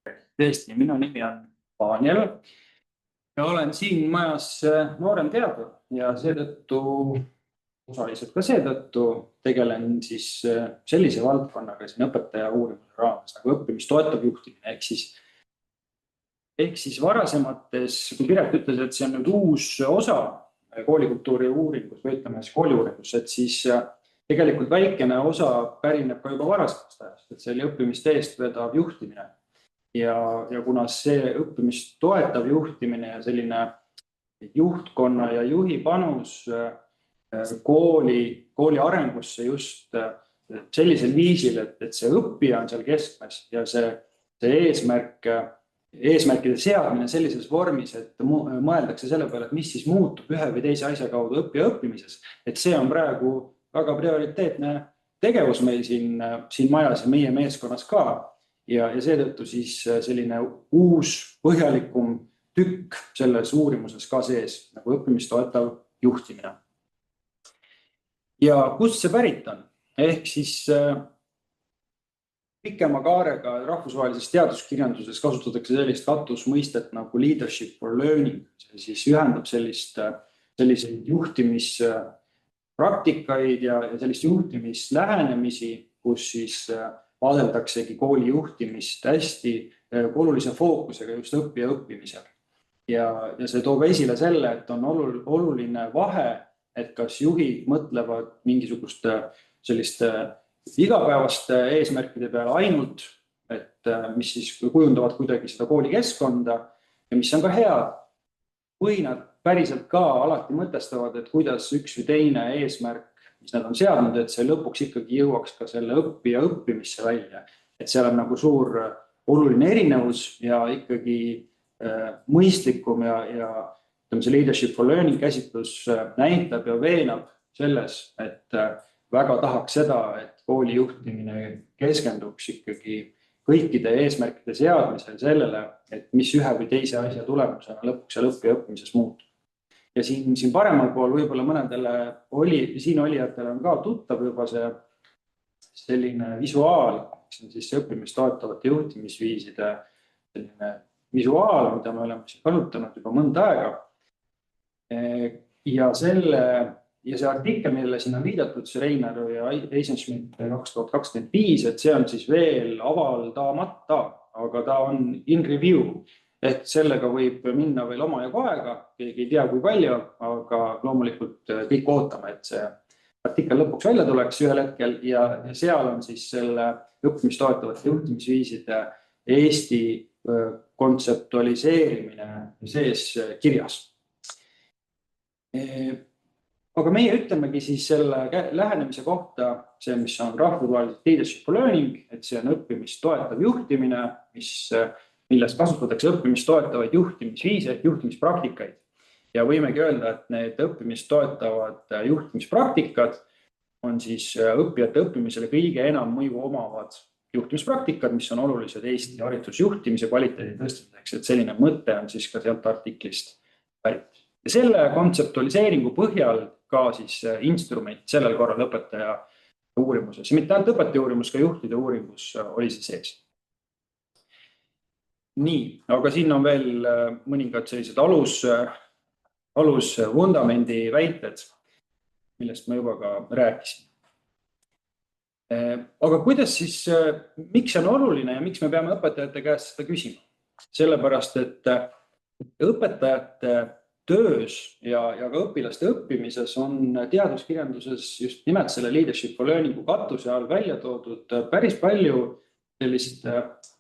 Tõesti, minu nimi on Daniel ja olen siin majas noorem teadur ja seetõttu, osaliselt ka seetõttu tegelen siis sellise valdkonnaga siin õpetaja uurimuse raames nagu õppimist toetav juhtimine ehk siis varasemates, kui Piret ütles, et see on nüüd uus osa koolikultuuri uuringus või ütleme siis kooliuuringus, et siis tegelikult väikene osa pärineb ka juba varasemast ajast, et see oli õppimist eestvedav juhtimine. Ja kuna see õppimist toetav juhtimine ja selline juhtkonna ja juhi panus kooli arengusse just sellisel viisil, et see õppija on seal keskmes ja see eesmärkide seadmine sellises vormis, et mõeldakse selle peale, et mis siis muutub ühe või teise asja kaudu õppija õppimises, et see on praegu väga prioriteetne tegevus meil siin majas ja meie meeskonnas ka. Ja seetõttu siis selline uus põhjalikum tükk selles uurimuses ka sees, nagu õppimist toetav juhtimine. Ja kust see pärit on? Ehk siis pikema kaarega rahvusvahelises teaduskirjanduses kasutatakse sellist katusmõistet nagu leadership for learning. See siis ühendab selliseid juhtimispraktikaid ja sellist juhtimislähenemisi, kus siis vaadeldaksegi kooli juhtimist hästi olulise fookusega just õppija õppimisel. Ja see toob esile selle, et on oluline vahe, et kas juhid mõtlevad mingisuguste selliste igapäevaste eesmärkide peale ainult, et mis siis kujundavad kuidagi seda koolikeskkonda ja mis on ka hea, või nad päriselt ka alati mõtestavad, et kuidas üks või teine eesmärk, mis nad on seadnud, et see lõpuks ikkagi jõuaks ka selle õppija õppimisse välja. Et seal on nagu suur oluline erinevus ja ikkagi mõistlikum ja see leadership for learning käsitlus näitab ja veenab selles, et väga tahaks seda, et kooli juhtimine keskenduks ikkagi kõikide eesmärkide seadmisel sellele, et mis ühe või teise asja tulemusena lõpuks seal õppija õppimises muutub. Ja siin paremal pool võib-olla mõnedele siin olijatele on ka tuttav juba see selline visuaal, see on siis õppimist toetavate juhtimisviiside selline visuaal, mida me oleme kasutanud juba mõnda aega. Ja see artikkel, millele siin on viidatud, see Reinaru ja Eisenschmidt 2025, et see on siis veel avaldamata, aga ta on in review. Et sellega võib minna veel omajagu aega, keegi ei tea kui palju, aga loomulikult kõik ootame, et see artikkel lõpuks välja tuleks ühel hetkel ja seal on siis selle õppimist toetavate juhtimisviiside Eesti kontseptualiseerimine sees kirjas. Aga meie ütlemegi siis selle lähenemise kohta, see, mis on rahvusvaheliselt leadership for learning, et see on õppimist toetav juhtimine, milles kasutatakse õppimist toetavaid juhtimisviise, juhtimispraktikaid. Ja võimegi öelda, et need õppimist toetavad juhtimispraktikad on siis õppijate õppimisele kõige enam mõju omavad juhtimispraktikad, mis on olulised Eesti haridusjuhtimise kvaliteedi tõstmiseks, et selline mõte on siis ka sealt artiklist pärit. Ja selle kontseptualiseeringu põhjal ka siis instrument sellel korral õpetaja uurimuses. Ja mitte ainult õpetaja uurimus, ka juhtide uurimus oli see sees. Nii, aga siin on veel mõningad sellised alusvundamendi väited, millest ma juba ka rääkisin. Aga kuidas siis, miks see on oluline ja miks me peame õpetajate käest seda küsima? Sellepärast, et õpetajate töös ja ka õpilaste õppimises on teaduskirjanduses just nimelt selle leadership for learningu katuse all välja toodud päris palju sellist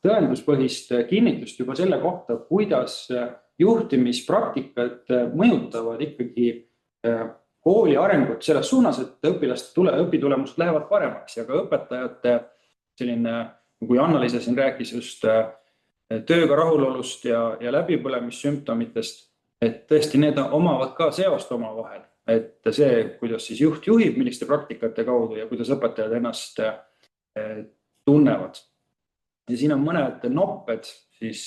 tõenduspõhist kinnitust juba selle kohta, kuidas juhtimispraktikad mõjutavad ikkagi kooli arengut selles suunas, et õpilaste õpitulemused lähevad paremaks ja ka õpetajate selline, kui Anna-Liisa siin rääkis just tööga rahulolust ja läbipõlemissümptomitest, et tõesti need omavad ka seost omavahel, et see, kuidas siis juht juhib, milliste praktikate kaudu ja kuidas õpetajad ennast tunnevad. Ja siin on mõned nopped siis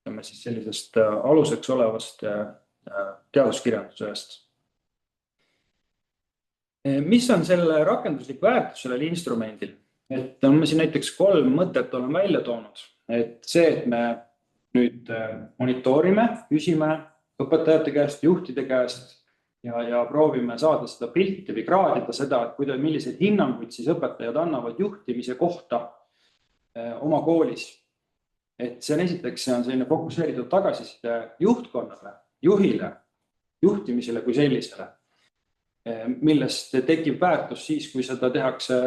sellisest aluseks olevast teaduskirjandusest. Mis on selle rakenduslik väärtus sellel instrumendil? Et me siin näiteks 3 mõtet olen välja toonud. et see, et me nüüd monitoorime, küsime õpetajate käest, juhtide käest ja proovime saada seda pilti või kraadida seda, et milliseid hinnanguid siis õpetajad annavad juhtimise kohta oma koolis. Et see on esiteks, see on selline fokusseeritud tagasiside juhtkonnale, juhile, juhtimisele kui sellisele, millest tekib väärtus siis, kui seda tehakse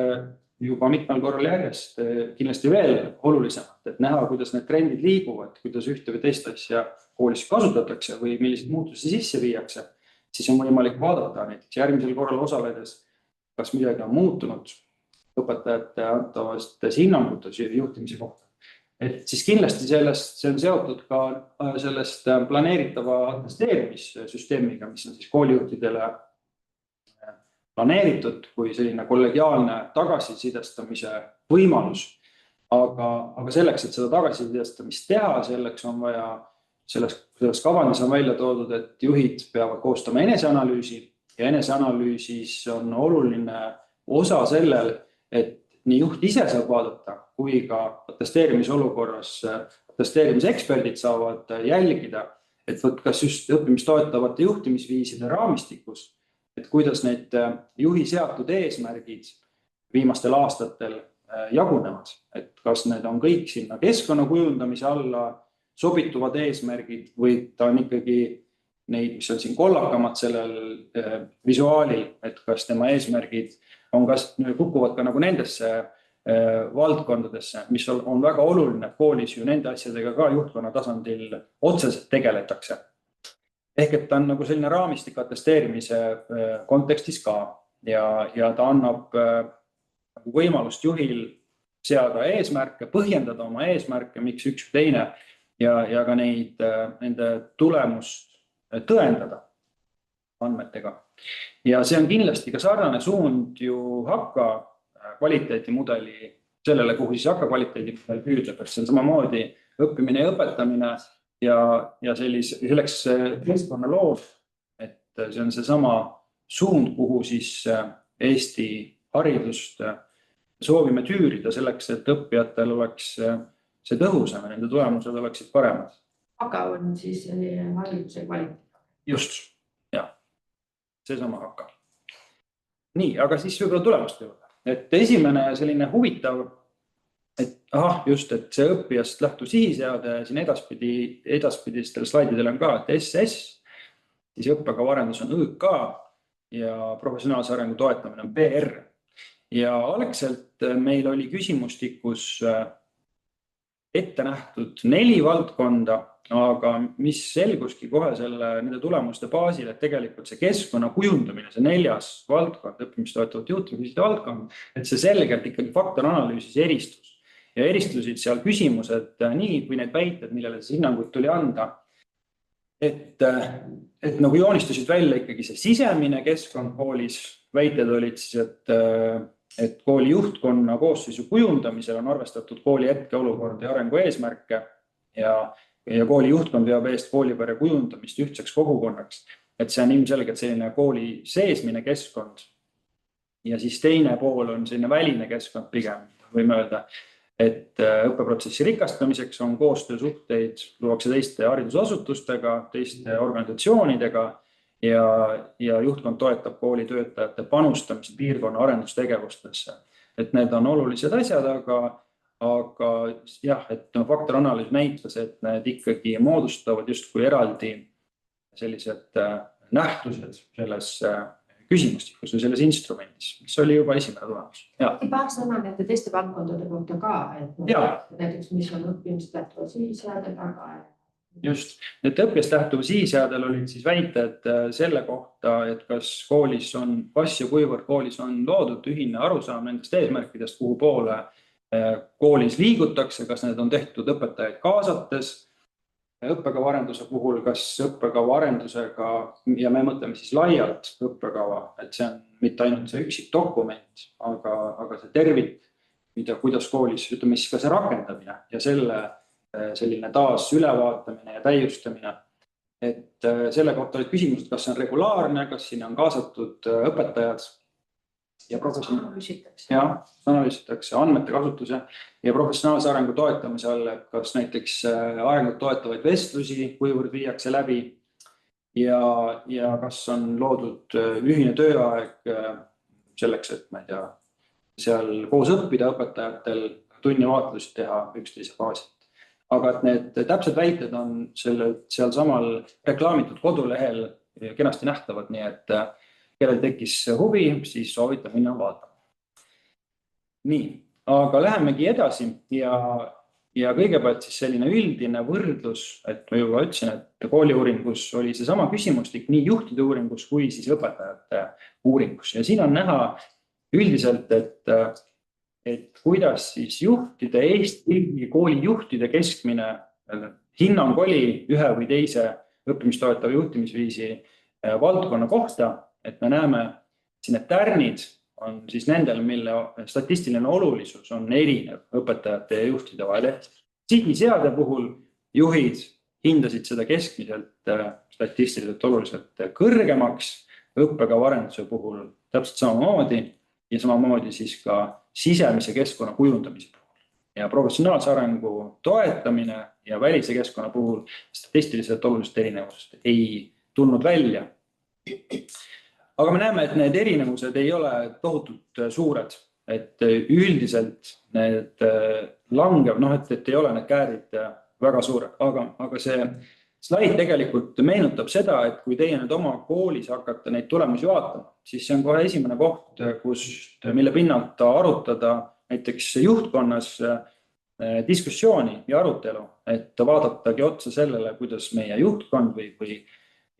juba mitmel korral järjest, kindlasti veel olulisemalt, et näha, kuidas need trendid liiguvad, kuidas ühte või teist asja koolis kasutatakse või milliseid muutusi sisse viiakse, siis on võimalik vaadata näiteks järgmisel korral osaledes, kas midagi on muutunud õpetajate antavastes hinnangutes juhtimise kohta. Et siis kindlasti sellest, see on seotud ka sellest planeeritava atesteerimissüsteemiga, mis on siis koolijuhtidele planeeritud kui selline kollegiaalne tagasisidestamise võimalus. Aga selleks, et seda tagasisidestamist teha, selleks on vaja, selles kavandis on välja toodud, et juhid peavad koostama eneseanalüüsi ja eneseanalüüsis on oluline osa sellel, et nii juht ise saab vaadata, kui ka atesteerimisolukorras atesteerimiseksperdid saavad jälgida, et kas just õppimist toetavate juhtimisviiside raamistikus, et kuidas need juhi seatud eesmärgid viimastel aastatel jagunevad, et kas need on kõik sinna keskkonna kujundamise alla sobituvad eesmärgid või ta on ikkagi neid, mis on siin kollakamad sellel visuaalil, et kas tema eesmärgid kukuvad ka nagu nendesse valdkondadesse, mis on väga oluline koolis ju nende asjadega ka juhtkonna tasandil otseselt tegeletakse. Ehk et ta on nagu selline raamistik atesteerimise kontekstis ka ja ta annab võimalust juhil seada eesmärke, põhjendada oma eesmärke, miks üks või teine ja ka nende tulemust tõendada andmetega. Ja see on kindlasti ka sarnane suund ju Hakka kvaliteedimudeli sellele, kuhu siis Hakka kvaliteedimudel püüdleb, et see on samamoodi õppimine ja õpetamine ja selleks keskkonna loov, et see on seesama suund, kuhu siis Eesti haridust soovime tüürida selleks, et õppijatel oleks see tõhusam ja nende tulemused oleksid paremad. Hakka on siis hariduse kvaliteet. Just, jah. Seesama Hakka. Nii, aga siis võib-olla tulemuste juurde. Et esimene selline huvitav, et see õppijast lähtuv sihiseade siin edaspidistel slaididel on ka, et SS, siis õppekava arendus on ÕK ja professionaalse arengu toetamine on PR. Ja algselt meil oli küsimustikus ette nähtud 4 valdkonda, aga mis selguski kohe nende tulemuste baasil, et tegelikult see keskkonna kujundamine, see 4. valdkond, õppimist toetavat juhtimisviiside valdkond, et see selgelt ikkagi faktoranalüüsis eristus. Ja eristusid seal küsimused nii, kui need väited, millele see hinnanguid tuli anda, et nagu joonistusid välja ikkagi see sisemine keskkond koolis, väited olid siis, et kooli juhtkonna koosseisu kujundamisel on arvestatud kooli hetkeolukorda ja arengu eesmärke ja kooli juhtkond veab eest koolipere kujundamist ühtseks kogukonnaks. Et see on ilmselgelt selline kooli seesmine keskkond ja siis teine pool on selline väline keskkond pigem, võime öelda, et õppeprotsessi rikastamiseks on koostöösuhteid, luuakse teiste haridusasutustega, teiste organisatsioonidega ja juhtkond toetab kooli töötajate panustamist piirkonna arendustegevustesse. Et need on olulised asjad, aga jah, et faktoranalüüs näitas, et need ikkagi moodustavad justkui eraldi sellised nähtused selles küsimustikus või selles instrumendis, mis oli juba esimene tulemus. Paar sõna nende teiste valdkondade kohta ka, et näiteks mis on õppimist lähtuva sihiseadega. Just, et õppimist lähtuva sihiseadel olid siis väited selle kohta, et kas ja kuivõrd koolis on loodud ühine arusaam nendest eesmärkidest, kuhu poole koolis liigutakse, kas need on tehtud õpetajaid kaasates, õppekava arenduse puhul, kas õppekava arendusega, ja me mõtleme siis laialt õppekava, et see on mitte ainult see üksik dokument, aga see tervik, kuidas koolis, ütleme siis ka see rakendamine ja selline taas ülevaatamine ja täiustamine. Et selle kohta olid küsimused, kas see on regulaarne, kas sinna on kaasatud õpetajad ja analüüsitakse. Analüüsitakse andmete kasutuse ja professionaalse arengu toetamise all, et kas näiteks arengut toetavaid vestlusi, kuivõrd viiakse läbi ja kas on loodud ühine tööaeg selleks, et ma ei tea, seal koos õppida õpetajatel, tunnivaatlusi teha üksteise baasilt. Aga et need täpsed väited on seal samal reklaamitud kodulehel kenasti nähtavad, nii et kellel tekkis huvi, siis soovitan minna vaatama. Nii, aga lähemegi edasi ja kõigepealt siis selline üldine võrdlus, et ma juba ütlesin, et kooliuuringus oli see sama küsimustik nii juhtide uuringus kui siis õpetajate uuringus. Ja siin on näha üldiselt, et kuidas siis juhtide, Eesti kooli juhtide keskmine hinnang oli ühe või teise õppimistoetava juhtimisviisi valdkonna kohta, et me näeme siin, et tärnid on siis nendel, mille statistiline olulisus on erinev õpetajate ja juhtide vahel. Sihiseade puhul juhid hindasid seda keskmiselt statistiliselt oluliselt kõrgemaks, õppekava arenduse puhul täpselt samamoodi ja samamoodi siis ka sisemise keskkonna kujundamise puhul. Ja professionaalse arengu toetamine ja välise keskkonna puhul statistiliselt oluliselt erinevusest ei tulnud välja. Aga me näeme, et need erinevused ei ole tohutult suured, et üldiselt need langev, et ei ole need käärid väga suured, aga see slaid tegelikult meenutab seda, et kui teie nüüd oma koolis hakkate neid tulemusi vaatama, siis see on kohe esimene koht, mille pinnalt arutada näiteks juhtkonnas diskussiooni ja arutelu, et vaadatagi otsa sellele, kuidas meie juhtkond või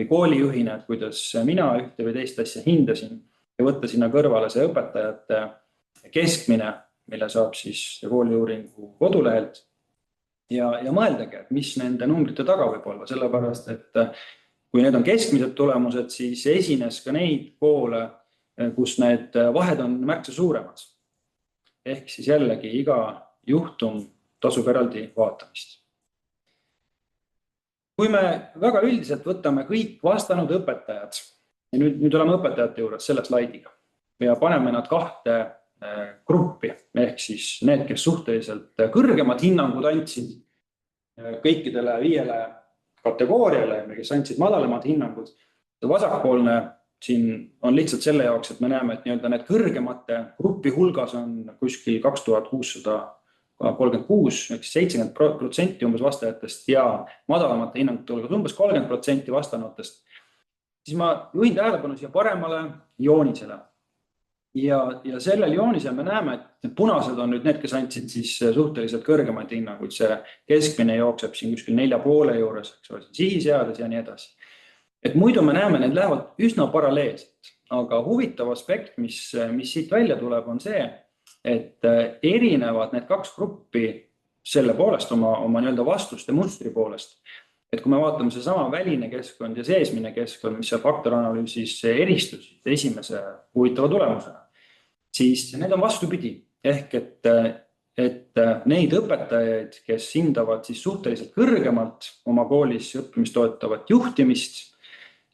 koolijuhina, et kuidas mina ühte või teist asja hindasin ja võtta sinna kõrvale see õpetajate keskmine, mille saab siis kooliuuringu kodulehelt ja mõeldagi, et mis nende numbrite taga võib olla, sellepärast, et kui need on keskmised tulemused, siis esines ka neid koole, kus need vahed on märksa suuremad. Ehk siis jällegi iga juhtum tasub eraldi vaatamist. Kui me väga üldiselt võtame kõik vastanud õpetajad, ja nüüd oleme õpetajate juures selle slaidiga, ja paneme nad kahte gruppi, ehk siis need, kes suhteliselt kõrgemad hinnangud andsid kõikidele 5 kategooriale, kes andsid madalamad hinnangud. Vasakpoolne siin on lihtsalt selle jaoks, et me näeme, et need kõrgemate gruppi hulgas on kuskil 2636, ehk 70% umbes vastajatest ja madalamate hinnangute hulgas umbes 30% vastanutest. Siis ma juhin tähelepanu siia paremale joonisele. Ja sellel joonisel me näeme, et punased on nüüd need, kes andsid siis suhteliselt kõrgemaid hinnanguid. See keskmine jookseb siin kuskil 4,5 juures, sihiseades ja nii edasi. Et muidu me näeme, need lähevad üsna paralleelselt, aga huvitav aspekt, mis siit välja tuleb, on see, et erinevad need kaks gruppi selle poolest oma vastuste mustri poolest. Et kui me vaatame see sama väline keskkond ja seesmine keskkond, mis seal faktoranalüüsis eristusid esimese huvitava tulemusena, siis need on vastupidi. Ehk et neid õpetajaid, kes hindavad siis suhteliselt kõrgemalt oma koolis õppimist toetavat juhtimist,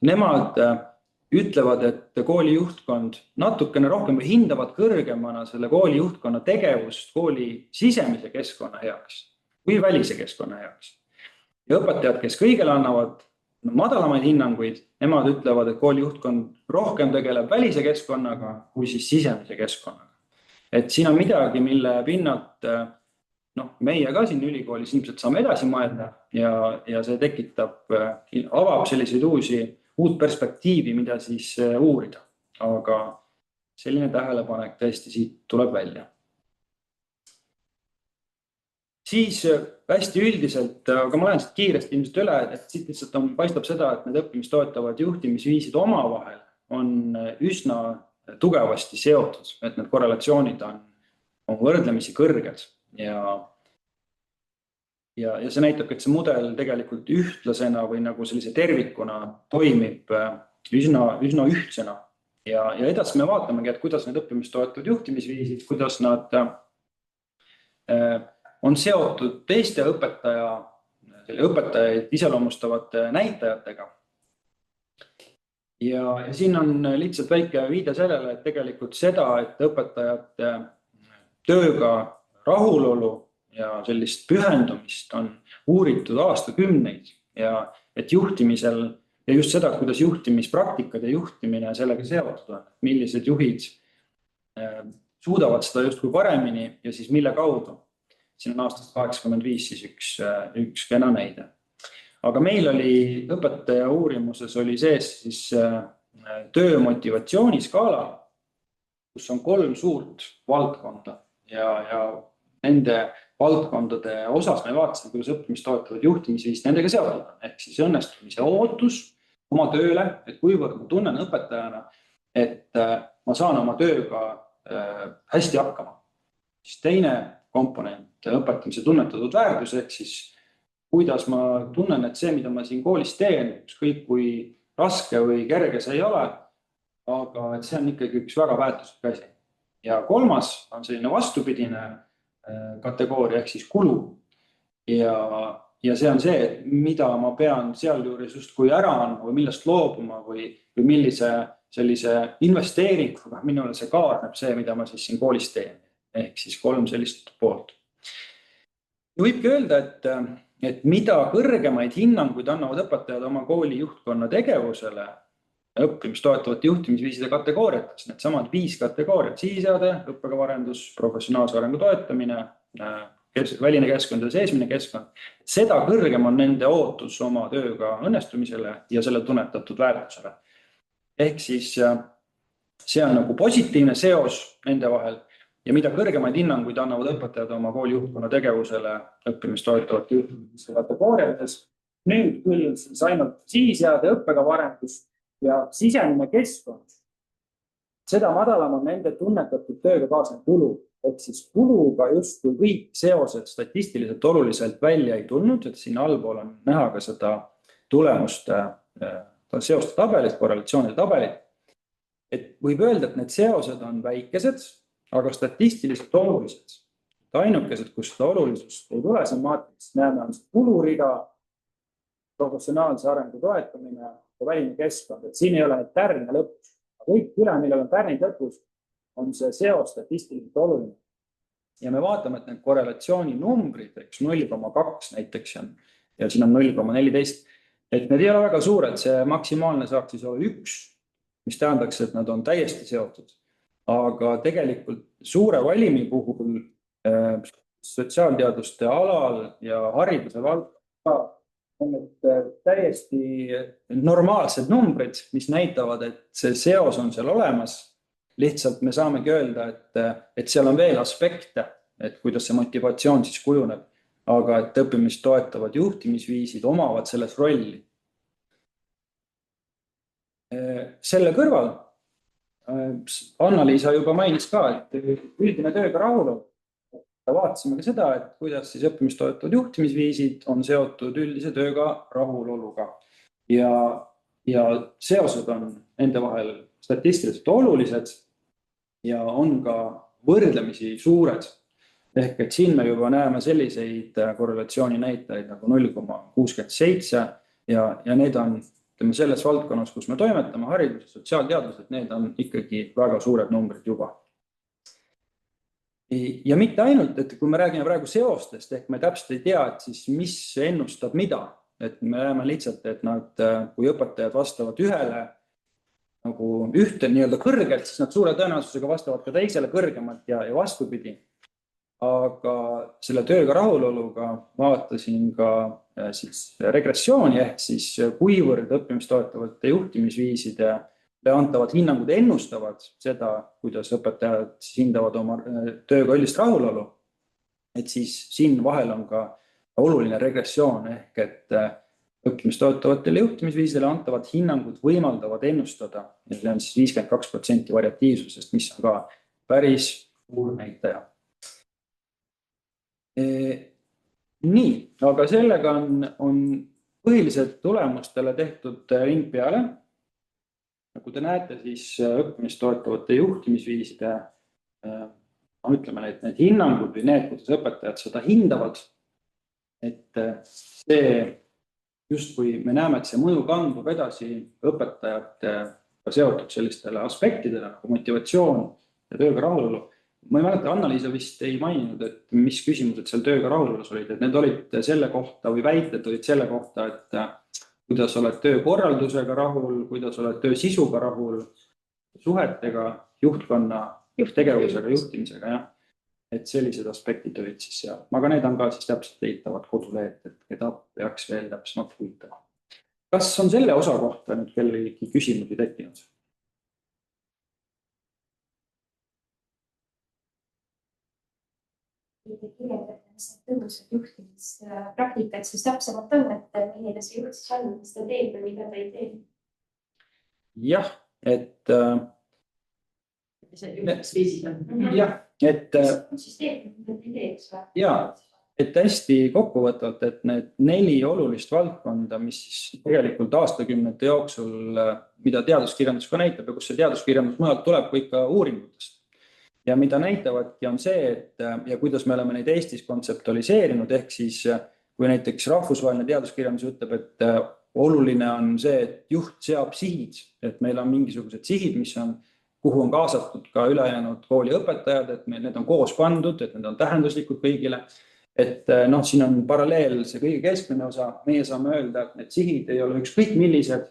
nemad ütlevad, et kooli juhtkond natukene rohkem või hindavad kõrgemana selle kooli juhtkonna tegevust kooli sisemise keskkonna heaks või välise keskkonna heaks. Ja õpetajad, kes kõigele annavad madalamaid hinnanguid, nemad ütlevad, et kooli juhtkond rohkem tegeleb välise keskkonnaga kui siis sisemise keskkonnaga. Et siin on midagi, mille pinnalt meie ka siin ülikoolis ilmselt saame edasi mõelda ja see avab selliseid uut perspektiivi, mida siis uurida. Aga selline tähelepanek tõesti siit tuleb välja. Siis hästi üldiselt, aga ma lähen siit kiiresti ilmselt üle, et siit lihtsalt paistab seda, et need õppimist toetavad juhtimisviisid omavahel on üsna tugevasti seotud, et need korrelatsioonid on võrdlemisi kõrged ja see näitab, et see mudel tegelikult ühtlasena või nagu sellise tervikuna toimib üsna ühtsena. Ja edasi me vaatamegi, et kuidas need õppimist toetavad juhtimisviisid, kuidas nad on seotud teiste õpetajaid iseloomustavate näitajatega. Ja siin on lihtsalt väike viide sellele, et tegelikult seda, et õpetajate tööga rahulolu ja sellist pühendumist on uuritud aastakümneid ja et juhtimisel ja just seda, kuidas juhtimispraktikad ja juhtimine sellega seotud on, millised juhid suudavad seda justkui paremini ja siis mille kaudu. Siin on aastast 85 siis üks kena näide. Aga meil oli õpetaja uurimuses oli sees siis töö motivatsiooniskaala, kus on 3 suurt valdkonda ja nende valdkondade osas me vaatasime, kuidas õppimist toetavad juhtimisviis nendega seotud on. Ehk siis õnnestumise ootus oma tööle, et kuivõrd ma tunnen õpetajana, et ma saan oma tööga hästi hakkama. Siis teine komponent õpetamise tunnetatud väärtus, ehk siis kuidas ma tunnen, et see, mida ma siin koolis teen, ükskõik kui raske või kerge see ei ole, aga et see on ikkagi üks väga väärtuslik asi. Ja 3. on selline vastupidine kategooria, ehk siis kulu. Ja see on see, et mida ma pean sealjuures just kui ära andma või millest loobuma või millise sellise investeeringuga minule see kaarneb see, mida ma siis siin koolis teen. Ehk siis 3 sellist poolt. Ja võibki öelda, et mida kõrgemaid hinnanguid annavad õpetajad oma kooli juhtkonna tegevusele õppimist toetavate juhtimisviiside kategooriates, need samad 5 kategooriat, sihiseade, õppekavaarendus, professionaalse arengu toetamine, väline keskkond ja seesmine keskkond, seda kõrgem on nende ootus oma tööga õnnestumisele ja selle tunnetatud väärtusele. Ehk siis see on nagu positiivne seos nende vahel ja mida kõrgemaid hinnanguid annavad õpetajad oma kooli juhtkonna tegevusele õppimist toetavate juhtimisviiside kategooriates. Nüüd küll siis ainult sihiseade, õppekavaarendus ja sisemine keskkond. Seda madalam on nende tunnetatud tööga kaasnev kulu. Et siis kuluga just kui kõik seosed statistiliselt oluliselt välja ei tulnud, et siin allpool on näha ka seda tulemuste seoste tabelit, korrelatsioonide tabelit. Et võib öelda, et need seosed on väikesed, aga statistiliselt olulised. Ainukesed, kus seda olulisust ei tule, see maatriks näeme on see kulurida, professionaalse arengu toetamine ja väline keskkond. Et siin ei ole need tärne lõpus. Kõik üle, millel on tärnid lõpus, on see seos statistiliselt oluline. Ja me vaatame, et need korrelatsiooni numbrid, 0,2 näiteks ja siin on 0,14, et need ei ole väga suured, see maksimaalne saaks siis olla 1, mis tähendaks, et nad on täiesti seotud. Aga tegelikult suure valimi puhul sotsiaalteaduste alal ja hariduse valdkonnas on need täiesti normaalsed numbrid, mis näitavad, et see seos on seal olemas. Lihtsalt me saamegi öelda, et seal on veel aspekte, et kuidas see motivatsioon siis kujuneb, aga et õppimist toetavad juhtimisviisid omavad selles rolli. Selle kõrval Anna-Liisa juba mainis ka, et üldine tööga rahulolu. Vaatasime ka seda, et kuidas siis õppimist toetavad juhtimisviisid on seotud üldise tööga rahuloluga. Ja seosed on nende vahel statistiliselt olulised ja on ka võrdlemisi suured. Ehk et siin me juba näeme selliseid korrelatsiooni näitajaid nagu 0,67 ja need on selles valdkonnas, kus me toimetame, haridus- ja sotsiaalteadused, need on ikkagi väga suured numbrid juba. Ja mitte ainult, et kui me räägime praegu seostest, ehk me täpselt ei tea, et siis mis ennustab mida. Et me näeme lihtsalt, et kui õpetajad vastavad ühele nagu ühte nii-öelda kõrgelt, siis nad suure tõenäosusega vastavad ka teisele kõrgemalt ja vastupidi. Aga selle tööga rahuloluga vaatasin ka siis regressiooni ehk siis kuivõrd õppimist toetavate juhtimisviiside antavad hinnangud ennustavad seda, kuidas õpetajad hindavad oma tööga üldist rahulolu. Et siis siin vahel on ka oluline regressioon ehk et õppimist toetavatele juhtimisviisidele antavad hinnangud võimaldavad ennustada. Ja see on siis 52% variatiivsusest, mis on ka päris suur näitaja. Nii, aga sellega on põhiliselt tulemustele tehtud ring peale. Nagu te näete, siis õppimist toetavate juhtimisviiside, ütleme need hinnangud või need, kuidas õpetajad seda hindavad, et see just kui me näeme, et see mõju kandub edasi õpetajate seotud sellistele aspektidele nagu motivatsioon ja tööga rahulolu. Ma ei mäleta, Anna-Liisa vist ei maininud, et mis küsimused seal tööga rahulolus olid, et need olid selle kohta või väited olid selle kohta, et kuidas oled töökorraldusega rahul, kuidas oled töö sisuga rahul, suhetega, juhtkonna tegevusega, juhtimisega, jah. Et sellised aspektid olid siis seal. Aga need on ka siis täpselt leitavad kodulehed, et keda peaks veel täpsemalt huvitama. Kas on selle osa kohta nüüd kellegi küsimusi tekkinud? Kirjeldades tõhusat juhtimispraktikat, siis täpsemalt on, et milline see juht siis on, mis ta teeb või mida ta ei tee? Jah, et see juhtimisviisid on. Jah, et siis teeb, mida ta ei tee, eks või? Jaa, et hästi kokkuvõtvalt, et need 4 olulist valdkonda, mis siis tegelikult aastakümnete jooksul, mida teaduskirjandus ka näitab ja kus see teaduskirjandus mujalt tuleb kui ikka uuringutest. Ja mida näitavadki on see, et ja kuidas me oleme neid Eestis kontseptualiseerinud, ehk siis kui näiteks rahvusvaheline teaduskirjandus ütleb, et oluline on see, et juht seab sihid, et meil on mingisugused sihid, mis on, kuhu on kaasatud ka ülejäänud kooli õpetajad, et need on koos pandud, et need on tähenduslikud kõigile. Et siin on paralleel see kõige keskmine osa, meie saame öelda, et need sihid ei ole ükskõik millised,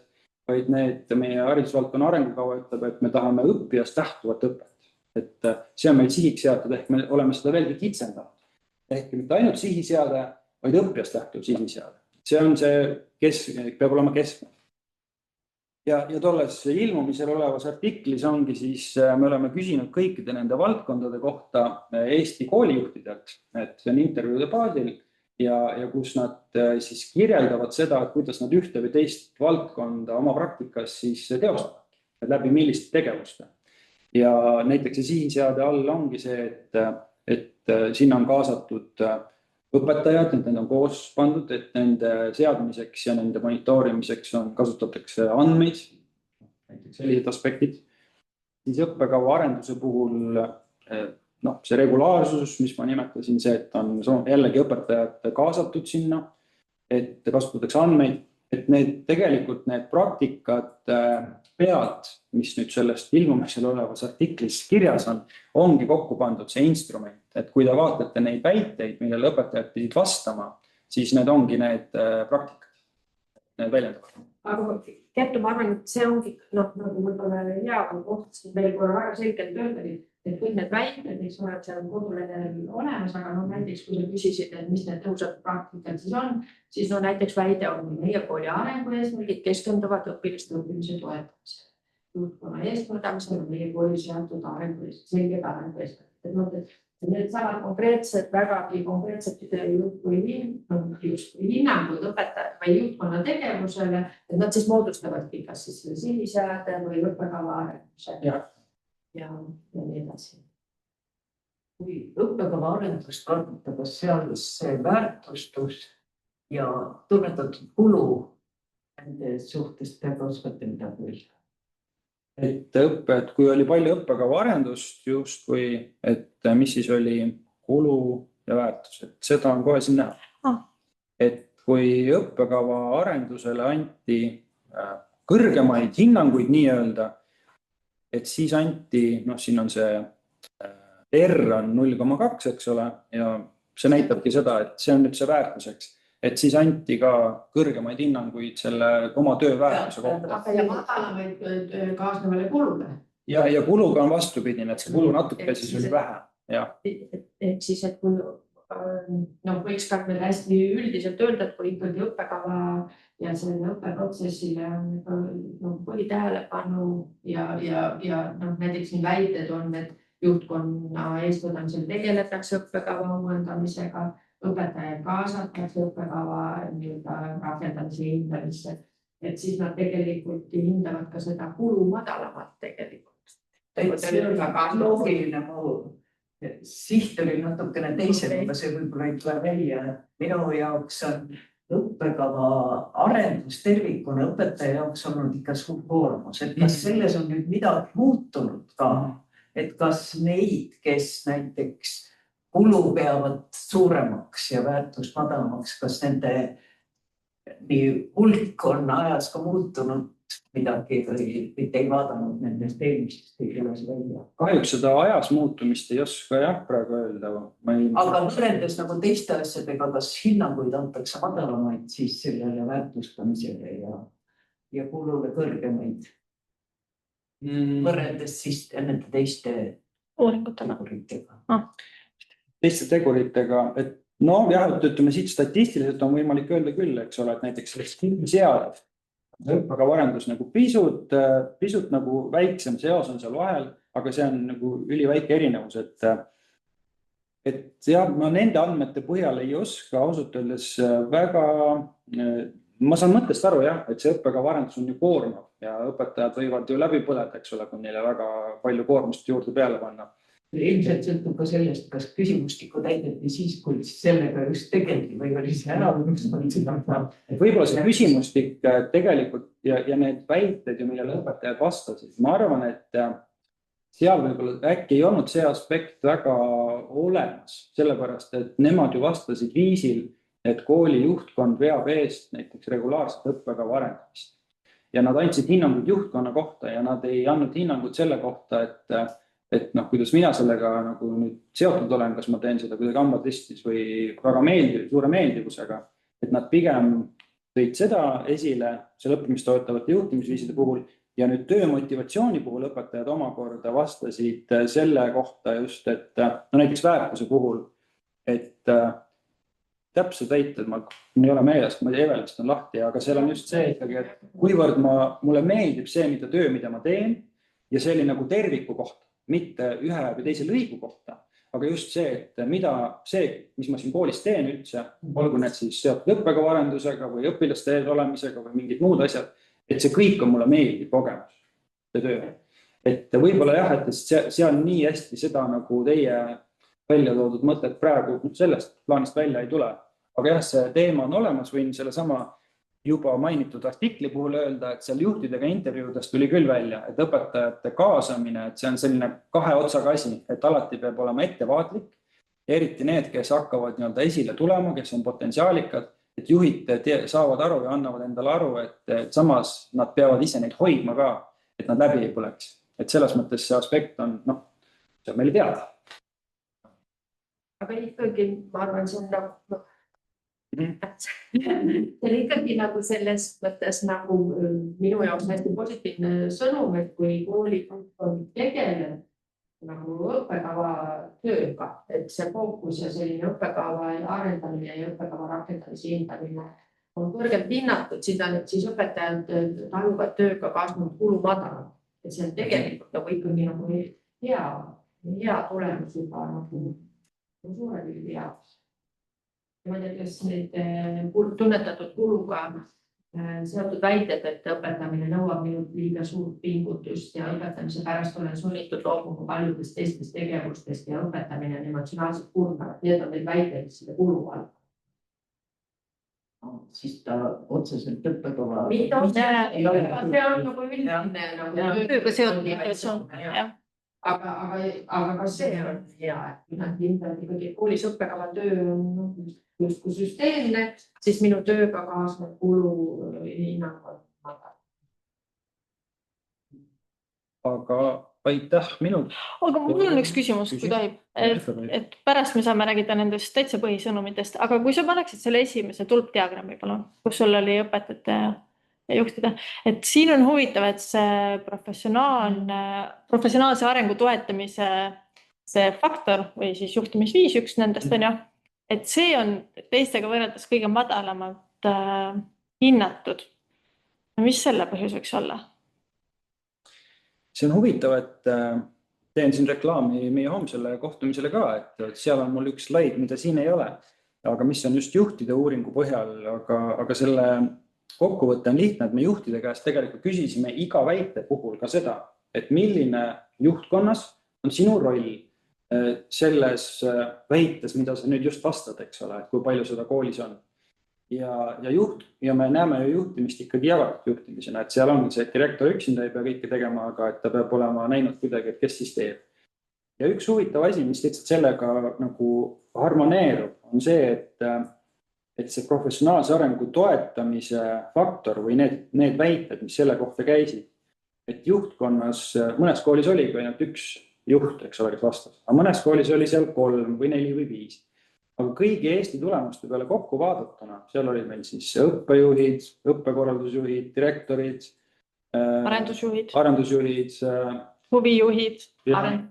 vaid need meie haridusvaldkonna arengukava ütleb, et me tahame õppijast lähtuvat õpet. Et see on meil sihiks seatud, ehk me oleme seda veelgi kitsendanud. Ehk mitte ainult sihi seada, vaid õppijast lähtuv sihi seada. See on see, peab olema keskne. Ja tolles ilmumisel olevas artiklis ongi siis, me oleme küsinud kõikide nende valdkondade kohta Eesti koolijuhtidelt, et see on intervjuude baasil ja kus nad siis kirjeldavad seda, et kuidas nad ühte või teist valdkonda oma praktikas siis teostavad, läbi milliste tegevuste. Ja näiteks see sihiseade all ongi see, et sinna on kaasatud õpetajad, need on koos pandud, et nende seadmiseks ja nende monitoorimiseks kasutatakse andmeid, näiteks sellised aspektid. Siis õppekava arenduse puhul see regulaarsus, mis ma nimetasin, see, et on jällegi õpetajad kaasatud sinna, et kasutatakse andmeid, et tegelikult need praktikad pealt, mis nüüd sellest ilmumisel olevas artiklis kirjas on, ongi kokku pandud see instrument, et kui te vaatate neid väiteid, millele õpetajad pidid vastama, siis need ongi need praktikad, need väljendavad. Aga Kertu, ma arvan, et see ongi, nagu võib-olla hea koht siin veel korra väga selgelt öeldagi, et kõik need väited, mis on seal kodulehel olemas, aga näiteks kui te küsisid, et mis need tõusad praktikad siis on, siis näiteks väide on meie kooli arengu eesmärgid keskenduvad õpiliste õppimise toetamisele. Juhtkonna eestvedamisel on meie kooli seatud selged arengu eesmärgid. Need saavad konkreetsed, vägagi konkreetsed hinnangud õpetaja või juhtkonna tegevusele, et nad siis moodustavadki kas siis sihiseade või õppekava arenduse ja nii edasi. Kui õppekava arendust vaadata, kas seal see väärtustus ja tunnetatud kulu nende suhtest peab oskata midagi öelda? Et kui oli palju õppekava arendust justkui, et mis siis oli kulu ja väärtus, et seda on kohe siin näha. Et kui õppekava arendusele anti kõrgemaid hinnanguid nii-öelda, et siis anti, siin on see R on 0,2, eks ole, ja see näitabki seda, et see on nüüd see väärtuseks. Et siis anti ka kõrgemaid hinnanguid selle oma töö väärtuse kohta. Ja madalamaid kaasnevale kulule. Ja kuluga on vastupidine, et see kulu natuke siis oli vähe. Ehk siis, et kui võiks ka meil hästi üldiselt öelda, et kui ikkagi õppekava ja selle õppeprotsessile on põhitähelepanu ja näiteks nii väited on, et juhtkonna eestvedamisel tegeletakse õppekava uuendamisega, õpetajaid kaasatakse õppekava rakendamise hindamisse, et siis nad tegelikult hindavad ka seda kulu madalamalt tegelikult. See on loogiline, mu siht oli natukene teisel, aga see võib-olla ei tule välja. Minu jaoks on õppekava arendus tervikuna õpetaja jaoks olnud ikka suur koormus, et kas selles on nüüd midagi muutunud ka, et kas neid, kes näiteks kulu peavad suuremaks ja väärtus madalamaks, kas nende nii hulk on ajas ka muutunud midagi või te ei vaadanud nendest eelmistest tegelas välja? Kahjuks seda ajas muutumist ei oska jah praegu öelda. Aga võrreldes nagu teiste asjadega, kas hinnanguid antakse madalamaid siis sellele väärtustamisele ja kulule kõrgemaid võrreldes siis nende teiste uuringutega. Teiste teguritega, et jah, et ütleme siit statistiliselt on võimalik öelda küll, eks ole, et näiteks sead õppekava arendus nagu pisut nagu väiksem seos on seal vahel, aga see on nagu üliväike erinevus, et jah, ma nende andmete põhjal ei oska ausalt öeldes väga, ma saan mõttest aru jah, et see õppekava arendus on ju koormav ja õpetajad võivad ju läbi põleda, eks ole, kui neile väga palju koormust juurde peale panna. Ilmselt sõltub ka sellest, kas küsimustiku täideti siis, kui sellega just tegeldi või oli see ära. Võib-olla see küsimustik tegelikult ja need väited, millele õpetajad vastasid, ma arvan, et seal võib-olla äkki ei olnud see aspekt väga olemas, sellepärast, et nemad ju vastasid viisil, et kooli juhtkond veab eest näiteks regulaarset õppekava arendamist. Ja nad andsid hinnangud juhtkonna kohta ja nad ei andnud hinnangud selle kohta, et kuidas mina sellega nagu nüüd seotud olen, kas ma teen seda kuidagi hambatestis või väga suure meeldivusega, et nad pigem tõid seda esile selle õppimist toetavate juhtimisviiside puhul ja nüüd töömotivatsiooni puhul õpetajad omakorda vastasid selle kohta just, et näiteks väärtuse puhul, et täpsed väited, ma ei ole meeles, ma Evelast on lahti, aga seal on just see ikkagi, et kuivõrd mulle meeldib see, töö, mida ma teen ja see oli nagu terviku kohta, mitte ühe või teise lõigu kohta, aga just see, et mis ma siin koolis teen üldse, olgu need siis seotud õppekava arendusega või õpilaste ees olemisega või mingid muud asjad, et see kõik on mulle meeldiv kogemus, see töö. Et võib-olla jah, et seal nii hästi seda nagu teie välja toodud mõtet praegu sellest plaanist välja ei tule. Aga jah, see teema on olemas, võin selle sama juba mainitud artikli puhul öelda, et seal juhtidega intervjuudest tuli küll välja, et õpetajate kaasamine, et see on selline kahe otsaga asi, et alati peab olema ettevaatlik, eriti need, kes hakkavad esile tulema, kes on potentsiaalikad, et juhid saavad aru ja annavad endale aru, et samas nad peavad ise neid hoidma ka, et nad läbi ei põleks. Et selles mõttes see aspekt on, see on meil teada. Aga ikkagi, ma arvan, see on see on ikkagi nagu selles mõttes nagu minu jaoks hästi positiivne sõnum, et kui kooli on tegeleb nagu õppekava tööga, et see fookus ja selline õppekava arendamine ja õppekava rakendamise hindamine on kõrgelt hinnatud, siis õpetajad tajuvad tööga kaasnenud kulu madalam. Et see on tegelikult nagu ikkagi nagu hea tulemus juba nagu suure pildi jaoks. Ma ei tea, kas need tunnetatud kuluga seotud väited, et õpetamine nõuab minult liiga suurt pingutust ja õpetamise pärast olen sunnitud loobuma paljudest teistest tegevustest ja õpetamine on emotsionaalselt kurnavad. Need on need väited, mis selle kulu all. Siis ta otseselt õppekava. See on nagu üldine. Tööga seotud. Aga ka see on hea, et nad hindavad ikkagi koolis õppekava töö on justkui süsteemne, siis minu tööga kaasnev kulu hinnang on madal. Aga aitäh minult. Aga mul on üks küsimus, kui tohib, et pärast me saame räägida nendest täitsa põhisõnumitest, aga kui sa paneksid selle esimese tulpdiagrammi, palun, kus sul oli õpetajate ja juhtida, et siin on huvitav, et see professionaalse arengu toetamise see faktor või siis juhtimisviis üks nendest on ju, et see on teistega võrreldes kõige madalamalt hinnatud. Mis selle põhjus võiks olla? See on huvitav, et teen siin reklaami meie homsele kohtumisele ka, et seal on mul üks slaid, mida siin ei ole, aga mis on just juhtide uuringu põhjal, aga selle kokkuvõte on lihtne, et me juhtide käest tegelikult küsisime iga väite puhul ka seda, et milline juhtkonnas on sinu roll selles väites, mida sa nüüd just vastad, eks ole, et kui palju seda koolis on. Ja me näeme ju juhtimist ikkagi jagatud juhtimisena, et seal on see, et direktor üksinda ei pea kõike tegema, aga et ta peab olema näinud kuidagi, et kes siis teeb. Ja üks huvitav asi, mis lihtsalt sellega nagu harmoneerub, on see, et et see professionaalse arengu toetamise faktor või need väited, mis selle kohta käisid, et juhtkonnas, mõnes koolis oligi ainult üks juht, eks ole, kes vastas, aga mõnes koolis oli seal 3 või 4 või 5. Aga kõigi Eesti tulemuste peale kokku vaadatuna, seal olid meil siis õppejuhid, õppekorraldusjuhid, direktorid, arendusjuhid, huvijuhid,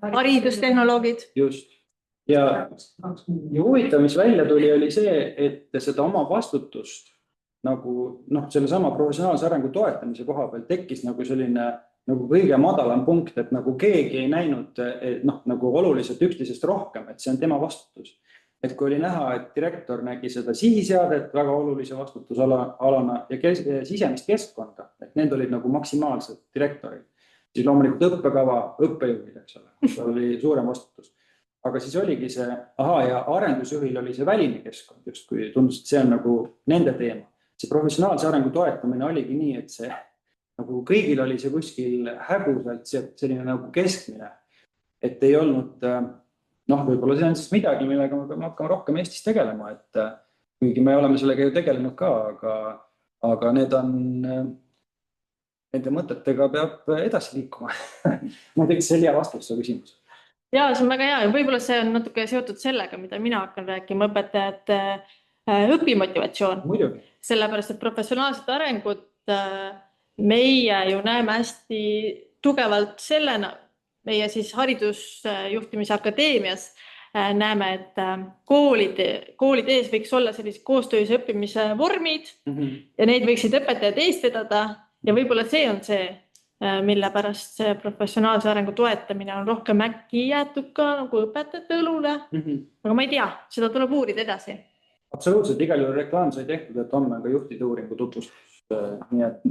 haridustehnoloogid. Just. Ja huvitav, mis välja tuli, oli see, et seda oma vastutust nagu selle sama professionaalse arengu toetamise koha peal tekkis nagu selline nagu kõige madalam punkt, et nagu keegi ei näinud nagu oluliselt üksteisest rohkem, et see on tema vastutus. Et kui oli näha, et direktor nägi seda sihiseadet väga olulise vastutusalana ja sisemist keskkonda, et need olid nagu maksimaalsed direktorid, siis loomulikult õppekava, õppejuhid, eks ole, seal oli suurem vastutus. Aga siis oligi see, ja arendusjuhil oli see väline keskkond, just kui tundus, et see on nagu nende teema. See professionaalse arengu toetamine oligi nii, et see nagu kõigil oli see kuskil häguselt selline nagu keskmine, et ei olnud, võib-olla see on siis midagi, millega me peame hakkama rohkem Eestis tegelema, et kuigi me oleme sellega ju tegelenud ka, aga nende mõtetega peab edasi liikuma. Ma teeks see hea vastus su küsimus. Ja, see on väga hea ja võib-olla see on natuke seotud sellega, mida mina hakkan rääkima, õpetajate õpimotivatsioon. Muidugi. Sellepärast, et professionaalset arengut meie ju näeme hästi tugevalt sellena, meie siis haridusjuhtimise akadeemias näeme, et koolide ees võiks olla sellised koostöös õppimise vormid ja neid võiksid õpetajad eest vedada ja võib-olla see on see, mille pärast see professionaalse arengu toetamine on rohkem äkki jäetud ka nagu õpetajate õlule. Aga ma ei tea, seda tuleb uurida edasi. Absoluutselt, igal juhul reklaam sai tehtud, et homme ka juhtide uuringu tutvustus. Nii et...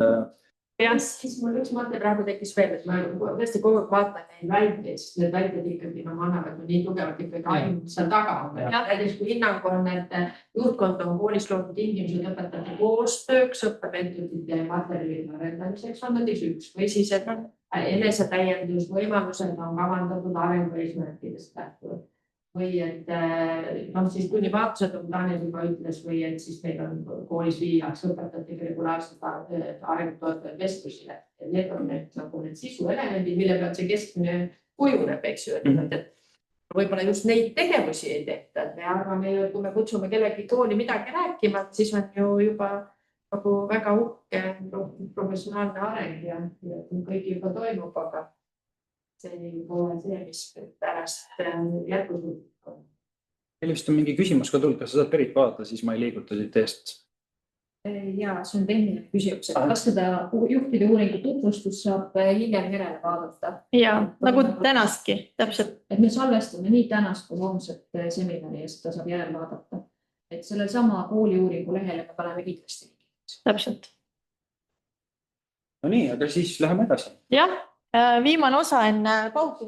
Ja siis mul üks mõte praegu tekkis veel, et ma tõesti kogu aeg vaatan neid väiteid, sest need väited ikkagi annavad nii tugevalt ikkagi ainult seal taga. Näiteks kui hinnang on, et juhtkond on koolis loodud tingimused õpetajate koostööks, õppemeetodite ja materjalide arendamiseks on näiteks üks või siis, et enesetäiendusvõimalused on kavandatud arengu eesmärkidest lähtuvalt. Või et siis tunnivaatused, nagu Daniel juba ütles, või et siis meil on koolis viiaks õpetajatega regulaarselt arengutoetavad vestlusile. Need on need sisuelemendid, mille pealt see keskmine kujuneb, eks ju. Võib-olla just neid tegevusi ei tehta. Me arvame ju, et kui me kutsume kellegi kooli midagi rääkima, siis on ju juba nagu väga uhke professionaalne areng ja kõik juba toimub, aga see ei ole see, mis pärast jätkusuutlik on. Meil vist on mingi küsimus ka tulnud, kas sa saad Berit vaadata, siis ma ei liiguta siit eest. Ja, see on tehniline küsimus, et kas seda juhtide uuringu tutvustus saab hiljem järele vaadata? Ja, nagu tänastki, täpselt. Et me salvestame nii tänast kui homset seminari ja seda saab järele vaadata. Et sellel sama kooli uuringu lehele me paneme kindlasti. Täpselt. No nii, aga siis läheme edasi. Jah. Viimane osa enne pausi.